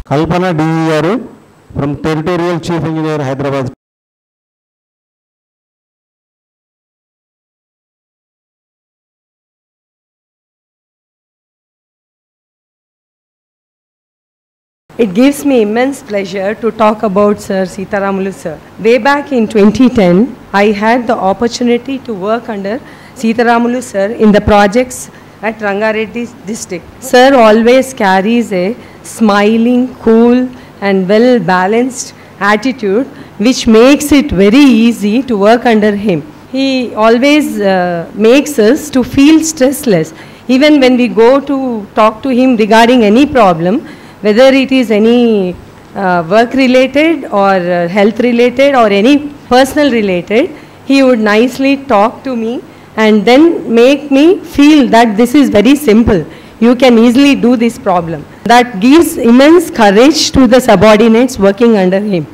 Kalpana DE from Territorial Chief Engineer, Hyderabad. It gives me immense pleasure to talk about Sir Sitaramulu sir. Way back in 2010, I had the opportunity to work under Sitaramulu sir in the projects at Rangareddy district. Sir always carries a smiling, cool and well-balanced attitude which makes it very easy to work under him. He always makes us to feel stressless. Even when we go to talk to him regarding any problem, whether it is any work related or health related or any personal related, he would nicely talk to me and then make me feel that this is very simple. You can easily do this problem. That gives immense courage to the subordinates working under him.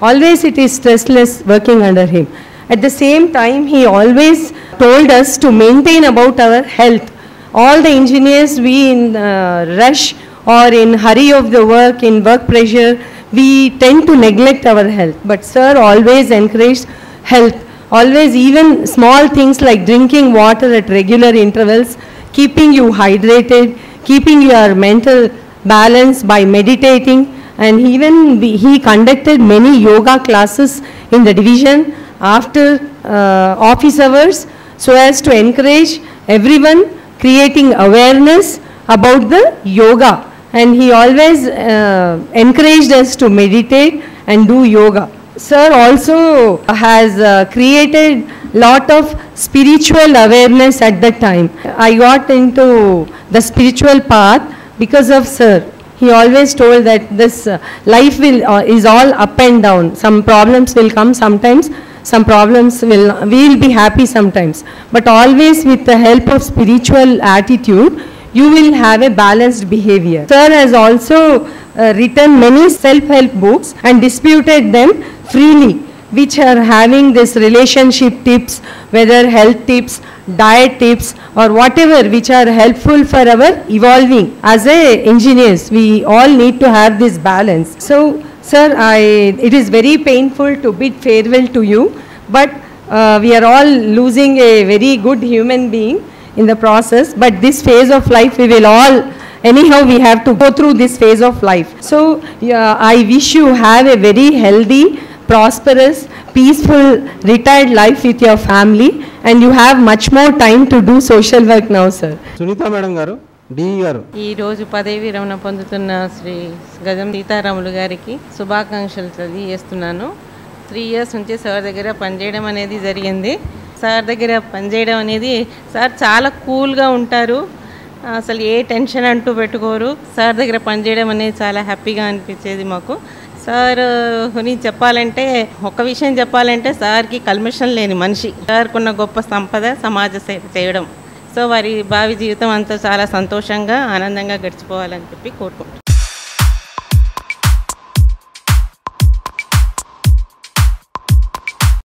Always it is stressless working under him. At the same time, he always told us to maintain about our health. All the engineers, we in rush or in hurry of the work, in work pressure, we tend to neglect our health. But sir always encouraged health. Always, even small things like drinking water at regular intervals, keeping you hydrated, keeping your mental balance by meditating, and even he conducted many yoga classes in the division after office hours so as to encourage everyone, creating awareness about the yoga. And he always encouraged us to meditate and do yoga. Sir also has created lot of spiritual awareness at that time. I got into the spiritual path because of sir. He always told that this life is all up and down. Some problems will come sometimes, some problems we will be happy sometimes. But always with the help of spiritual attitude, you will have a balanced behavior. Sir has also written many self-help books and distributed them freely, which are having this relationship tips, whether health tips, diet tips or whatever, which are helpful for our evolving. As engineers, we all need to have this balance. So, sir, it is very painful to bid farewell to you, but we are all losing a very good human being in the process. But this phase of life, we will all, anyhow, we have to go through this phase of life. So, I wish you have a very healthy, prosperous, peaceful, retired life with your family, and you have much more time to do social work now, sir. Sunita Madam garu, DE garu. ఈ రోజు పదవి విరమణ పొందుతున్న శ్రీ గజం సీతారాములు గారికి శుభాకాంక్షలు తెలియజేస్తున్నాను. 3 years నుంచి సార్ దగ్గర పనిచేయడం అనేది జరిగింది. సార్ దగ్గర పనిచేయడం అనేది, సార్ చాలా కూల్గా ఉంటారు, అసలు ఏ టెన్షన్ అంటూ పెట్టుకోరు. సార్ దగ్గర పనిచేయడం అనేది చాలా హ్యాపీగా అనిపించేది మాకు. సార్ గురించి చెప్పాలంటే, ఒక విషయం చెప్పాలంటే, సార్కి కల్మషం లేని మనిషి. సార్కున్న గొప్ప సంపద సమాజ సేవ చేయడం. సో వారి భావి జీవితం అంతా చాలా సంతోషంగా ఆనందంగా గడిచిపోవాలని చెప్పి కోరుకుంటున్నాను.